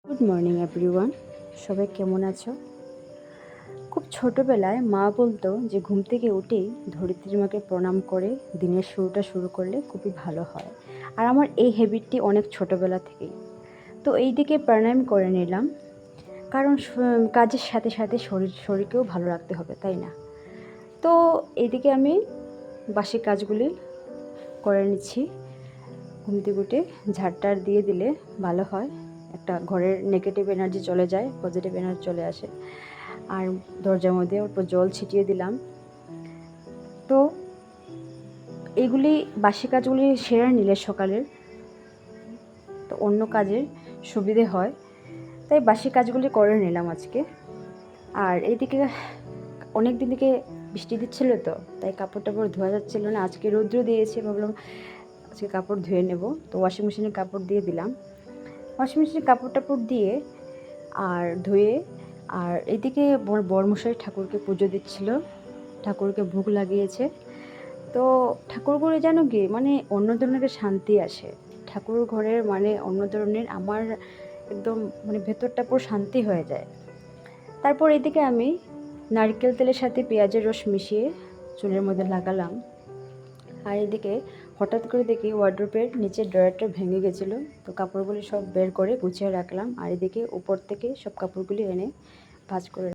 Good morning everyone, সবাই কেমন আছো? খুব ছোটোবেলায় মা বলতো যে ঘুম থেকে উঠেই ধরিত্রী মাকে প্রণাম করে দিনের শুরুটা শুরু করলে খুবই ভালো হয়। আর আমার এই হ্যাবিটটি অনেক ছোটোবেলা থেকেই। তো এই দিকে প্রাণায়াম করে নিলাম, কারণ কাজের সাথে সাথে শরীরকেও ভালো রাখতে হবে, তাই না? তো এইদিকে আমি বাসি কাজগুলি করে নিচ্ছি। ঘুম থেকে উঠে ঝাড়টার দিয়ে দিলে ভালো হয়, একটা ঘরের নেগেটিভ এনার্জি চলে যায়, পজিটিভ এনার্জি চলে আসে। আর দরজার মধ্যে অল্প জল ছিটিয়ে দিলাম। তো এইগুলি বাসি কাজগুলি সেরে নিলে সকালের, তো অন্য কাজের সুবিধে হয়, তাই বাসি কাজগুলি করে নিলাম আজকে। আর এইদিকে অনেক দিন থেকে বৃষ্টি দিচ্ছিল, তো তাই কাপড় টাপড় ধোয়া যাচ্ছিল না। আজকে রৌদ্র দিয়েছে, ভাবলাম আজকে কাপড় ধুয়ে নেব, তো ওয়াশিং মেশিনে কাপড় দিয়ে দিলাম। ওয়াশিং মেশিনে কাপড় টাপড় দিয়ে আর ধুয়ে, আর এদিকে বরমশাই ঠাকুরকে পুজো দিচ্ছিল, ঠাকুরকে ভোগ লাগিয়েছে। তো ঠাকুর ঘরে জানো কি, মানে অন্য ধরনের শান্তি আসে ঠাকুর ঘরের, মানে অন্য ধরনের, আমার একদম মানে ভেতরটা পুরো শান্তি হয়ে যায়। তারপর এদিকে আমি নারকেল তেলের সাথে পেঁয়াজের রস মিশিয়ে চুলের মধ্যে লাগালাম। আর এদিকে হঠাৎ করে দেখি ওয়ার্ড্রোবের নিচের ড্রয়ারটা ভেঙে গেছিলো, তো কাপড়গুলি সব বের করে গুছিয়ে রাখলাম। আর এদিকে উপর থেকে সব কাপড়গুলি এনে ভাঁজ করে